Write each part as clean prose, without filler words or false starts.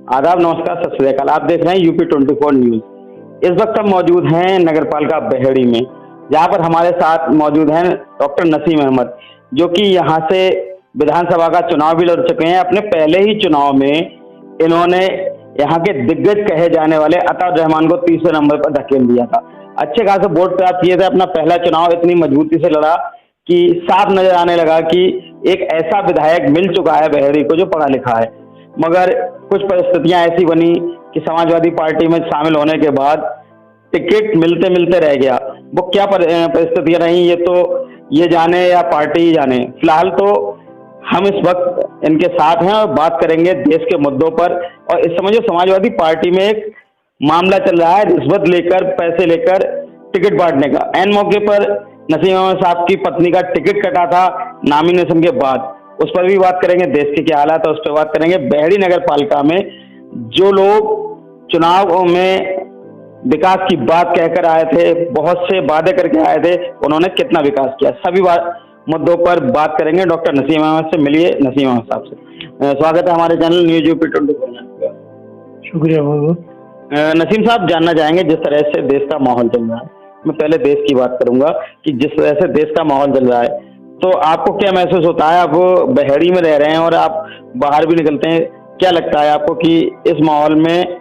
आदाब, नमस्कार, सत श्री अकाल। आप देख रहे हैं यूपी 24 न्यूज। इस वक्त हम मौजूद हैं नगरपालिका बहेड़ी में, जहां पर हमारे साथ मौजूद हैं डॉक्टर नसीम अहमद, जो कि यहां से विधानसभा का चुनाव भी लड़ चुके हैं। अपने पहले ही चुनाव में इन्होंने यहां के दिग्गज कहे जाने वाले अताउर रहमान को तीसरे नंबर पर धकेल दिया था। अच्छे खासे वोट प्राप्त किए थे। अपना पहला चुनाव इतनी मजबूती से लड़ा कि साफ नजर आने लगा कि एक ऐसा विधायक मिल चुका है बहेड़ी को जो पढ़ा लिखा है। मगर कुछ परिस्थितियां ऐसी बनी कि समाजवादी पार्टी में शामिल होने के बाद टिकट मिलते मिलते रह गया। वो क्या परिस्थितियां रही ये जाने या पार्टी ही जाने। फिलहाल तो हम इस वक्त इनके साथ हैं और बात करेंगे देश के मुद्दों पर। और इस समय जो समाजवादी पार्टी में एक मामला चल रहा है रिश्वत लेकर, पैसे लेकर टिकट बांटने का, एन मौके पर नसीम अहमद साहब की पत्नी का टिकट कटा था नॉमिनेशन के बाद। उस पर भी बात करेंगे, देश के क्या हालात है उस पर बात करेंगे। बहेड़ी नगर पालिका में जो लोग चुनाव में विकास की बात कहकर आए थे, बहुत से वादे करके आए थे, उन्होंने कितना विकास किया, सभी मुद्दों पर बात करेंगे। डॉक्टर नसीम अहमद से मिलिए। नसीम अहमद साहब से स्वागत है हमारे चैनल न्यूज यूपी 24। शुक्रिया बहुत। नसीम साहब, जानना चाहेंगे जिस तरह से देश का माहौल चल रहा है, मैं पहले देश की बात करूंगा कि जिस तरह से देश का माहौल चल रहा है, तो आपको क्या महसूस होता है? आप बहेड़ी में रह रहे हैं और आप बाहर भी निकलते हैं, क्या लगता है आपको कि इस माहौल में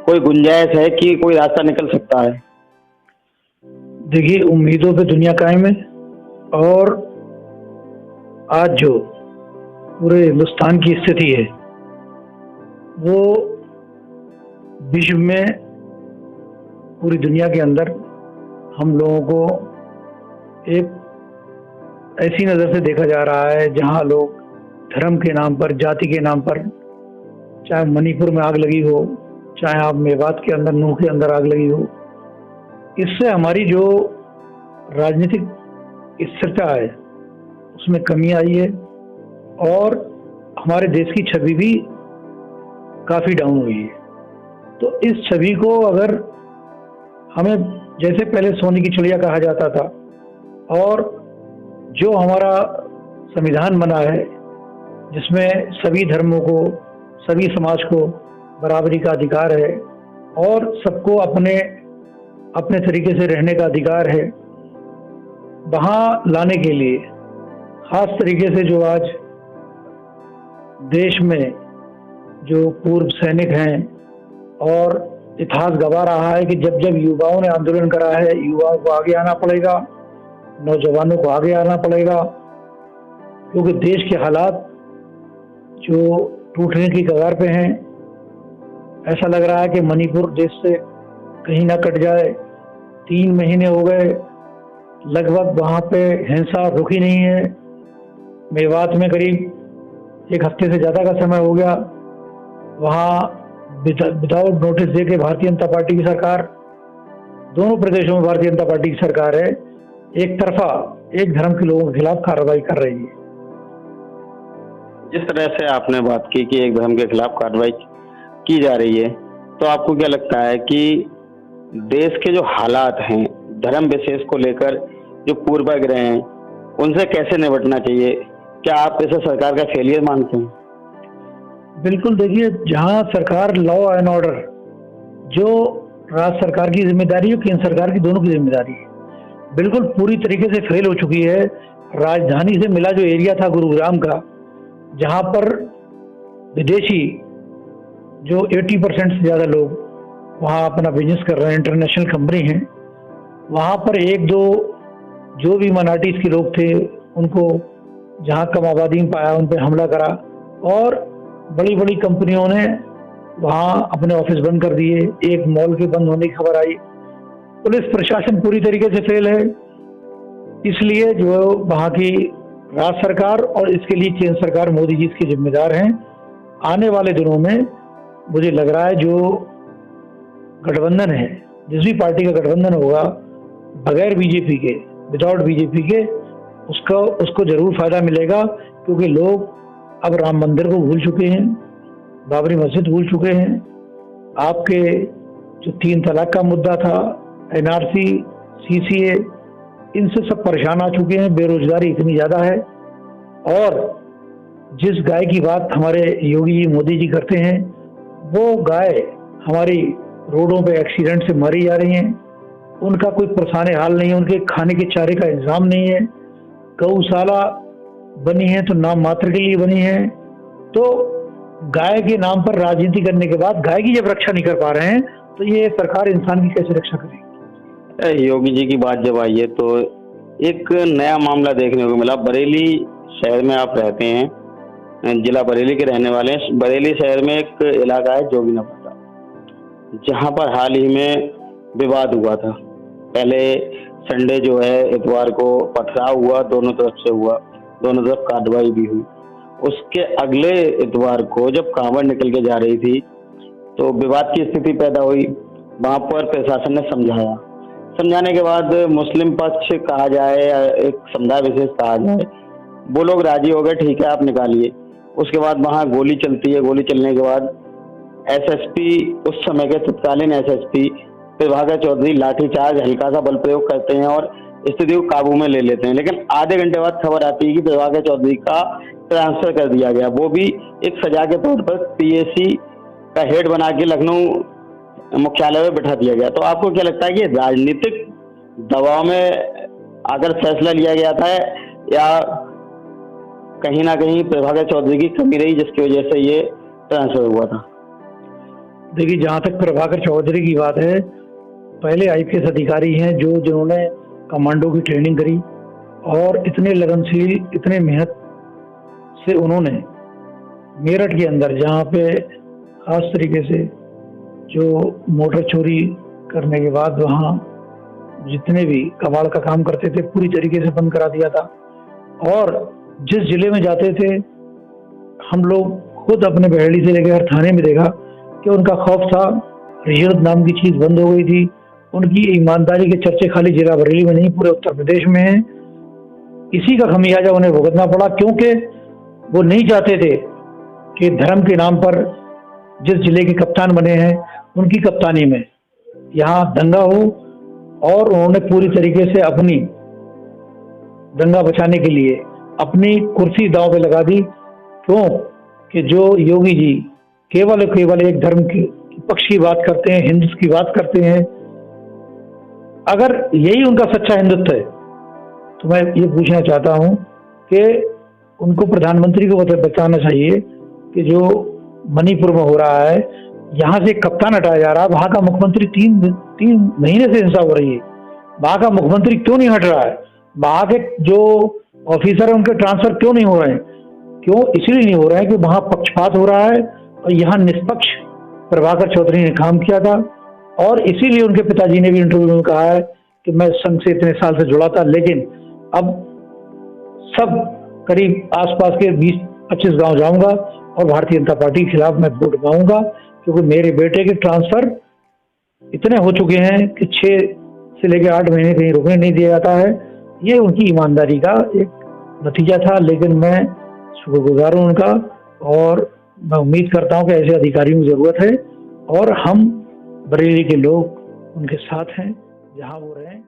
कोई गुंजाइश है कि कोई रास्ता निकल सकता है? देखिए, उम्मीदों पे दुनिया कायम है। और आज जो पूरे हिंदुस्तान की स्थिति है वो विश्व में, पूरी दुनिया के अंदर हम लोगों को एक ऐसी नज़र से देखा जा रहा है जहां लोग धर्म के नाम पर, जाति के नाम पर, चाहे मणिपुर में आग लगी हो, चाहे आप मेवात के अंदर, नूह के अंदर आग लगी हो, इससे हमारी जो राजनीतिक स्थिरता है उसमें कमी आई है और हमारे देश की छवि भी काफ़ी डाउन हुई है। तो इस छवि को अगर हमें, जैसे पहले सोने की चिड़िया कहा जाता था, और जो हमारा संविधान बना है जिसमें सभी धर्मों को, सभी समाज को बराबरी का अधिकार है और सबको अपने अपने तरीके से रहने का अधिकार है, वहाँ लाने के लिए खास तरीके से जो आज देश में जो पूर्व सैनिक हैं, और इतिहास गवा रहा है कि जब जब युवाओं ने आंदोलन करा है, युवाओं को आगे आना पड़ेगा, नौजवानों को आगे आना पड़ेगा, क्योंकि देश के हालात जो टूटने की कगार पे हैं। ऐसा लग रहा है कि मणिपुर देश से कहीं ना कट जाए। 3 महीने हो गए लगभग, वहाँ पे हिंसा रुकी नहीं है। मेवात में करीब 1 हफ्ते से ज़्यादा का समय हो गया, वहाँ विदाउट नोटिस दे के भारतीय जनता पार्टी की सरकार, दोनों प्रदेशों में भारतीय जनता पार्टी की सरकार है, एक तरफा एक धर्म के लोगों के खिलाफ कार्रवाई कर रही है। जिस तरह से आपने बात की कि एक धर्म के खिलाफ कार्रवाई की जा रही है, तो आपको क्या लगता है कि देश के जो हालात हैं धर्म विशेष को लेकर, जो पूर्वाग्रह हैं, उनसे कैसे निपटना चाहिए? क्या आप इसे सरकार का फेलियर मानते हैं? बिल्कुल। देखिए, जहां सरकार लॉ एंड ऑर्डर, जो राज्य सरकार की जिम्मेदारी है, केंद्र सरकार की, दोनों की जिम्मेदारी है, बिल्कुल पूरी तरीके से फेल हो चुकी है। राजधानी से मिला जो एरिया था गुरुग्राम का, जहां पर विदेशी जो 80% से ज़्यादा लोग वहाँ अपना बिजनेस कर रहे हैं, इंटरनेशनल कंपनी हैं, वहाँ पर 1-2 जो भी माइनॉरिटीज़ के लोग थे उनको जहाँ कम आबादी में पाया, उन पर हमला करा और बड़ी बड़ी कंपनियों ने वहाँ अपने ऑफिस बंद कर दिए। एक मॉल के बंद होने की खबर आई। पुलिस प्रशासन पूरी तरीके से फेल है। इसलिए जो वहाँ की राज्य सरकार और इसके लिए केंद्र सरकार, मोदी जी इसके जिम्मेदार हैं। आने वाले दिनों में मुझे लग रहा है जो गठबंधन है, जिस भी पार्टी का गठबंधन होगा बगैर बीजेपी के, विदाउट बीजेपी के, उसको जरूर फायदा मिलेगा, क्योंकि लोग अब राम मंदिर को भूल चुके हैं, बाबरी मस्जिद भूल चुके हैं। आपके जो 3 तलाक का मुद्दा था, NRC, CCA, इनसे सब परेशान आ चुके हैं। बेरोजगारी इतनी ज़्यादा है और जिस गाय की बात हमारे योगी जी, मोदी जी करते हैं, वो गाय हमारी रोडों पे एक्सीडेंट से मारी जा रही हैं, उनका कोई पुरसाने हाल नहीं है, उनके खाने के चारे का इंतजाम नहीं है। गौशाला बनी है तो नाम मात्र के लिए बनी है। तो गाय के नाम पर राजनीति करने के बाद गाय की जब रक्षा नहीं कर पा रहे हैं तो ये सरकार इंसान की कैसे रक्षा करेगी? योगी जी की बात जब आई है तो एक नया मामला देखने को मिला। बरेली शहर में आप रहते हैं, जिला बरेली के रहने वाले हैं। बरेली शहर में एक इलाका है जोगीनापाटा, जहां पर हाल ही में विवाद हुआ था। पहले संडे जो है इतवार को पथराव हुआ, दोनों तरफ से हुआ, दोनों तरफ कार्रवाई भी हुई। उसके अगले इतवार को जब कांवड़ निकल के जा रही थी तो विवाद की स्थिति पैदा हुई। वहां पर प्रशासन ने समझाया, समझाने के बाद मुस्लिम पक्ष कहा जाए या एक समुदाय विशेष कहा जाए, वो लोग राजी हो गए, ठीक है आप निकालिए। उसके बाद वहां गोली चलती है। गोली चलने के बाद एसएसपी, उस समय के तत्कालीन एसएसपी प्रभाकर चौधरी लाठीचार्ज, हल्का सा बल प्रयोग करते हैं और स्थिति को काबू में ले लेते हैं। लेकिन आधे घंटे बाद खबर आती है कि प्रभाकर चौधरी का ट्रांसफर कर दिया गया, वो भी एक सजा के तौर पर पीएसी का हेड बना के लखनऊ मुख्यालय में बैठा दिया गया। तो आपको क्या लगता है कि राजनीतिक दबाव में आकर फैसला लिया गया था या कहीं ना कहीं प्रभाकर चौधरी की कमी रही जिसकी वजह से ये ट्रांसफर हुआ था? देखिए, जहाँ तक प्रभाकर चौधरी की बात है, पहले आईपीएस अधिकारी हैं जिन्होंने कमांडो की ट्रेनिंग करी और इतने लगनशील, इतने मेहनत से उन्होंने मेरठ के अंदर, जहाँ पे खास तरीके से जो मोटर चोरी करने के बाद वहाँ जितने भी कबाड़ का काम करते थे पूरी तरीके से बंद करा दिया था। और जिस जिले में जाते थे, हम लोग खुद अपने बहेड़ी से लेकर थाने में देखा कि उनका खौफ था। रिश्वत नाम की चीज बंद हो गई थी। उनकी ईमानदारी के चर्चे खाली जिला बरेली में नहीं, पूरे उत्तर प्रदेश में हैं। इसी का खमियाजा उन्हें भुगतना पड़ा, क्योंकि वो नहीं चाहते थे कि धर्म के नाम पर जिस जिले के कप्तान बने हैं उनकी कप्तानी में यहाँ दंगा हो। और उन्होंने पूरी तरीके से अपनी दंगा बचाने के लिए अपनी कुर्सी दांव पे लगा दी। क्यों कि जो योगी जी केवल एक धर्म के पक्ष की बात करते हैं, हिंदुत्व की बात करते हैं। अगर यही उनका सच्चा हिंदुत्व है तो मैं ये पूछना चाहता हूं कि उनको प्रधानमंत्री को बताना चाहिए कि जो मणिपुर में हो रहा है, यहाँ से कप्तान हटाया जा रहा है, वहां का मुख्यमंत्री तीन महीने से हिंसा हो रही है, वहां का मुख्यमंत्री क्यों नहीं हट रहा है? वहां के जो ऑफिसर है उनके ट्रांसफर क्यों नहीं हो रहे हैं? क्यों? इसलिए नहीं हो रहा है कि वहां पक्षपात हो रहा है और यहाँ निष्पक्ष प्रभाकर चौधरी ने काम किया था। और इसीलिए उनके पिताजी ने भी इंटरव्यू में कहा है कि मैं संघ से इतने साल से जुड़ा था, लेकिन अब सब करीब आसपास के 20-25 गांव जाऊंगा और भारतीय जनता पार्टी के खिलाफ मैं वोट पाऊंगा, क्योंकि मेरे बेटे के ट्रांसफर इतने हो चुके हैं कि 6 से लेकर 8 महीने कहीं रुकने नहीं दिया जाता है। ये उनकी ईमानदारी का एक नतीजा था। लेकिन मैं शुक्रगुजार हूं उनका और मैं उम्मीद करता हूं कि ऐसे अधिकारियों की जरूरत है और हम बरेली के लोग उनके साथ हैं जहां वो रहें।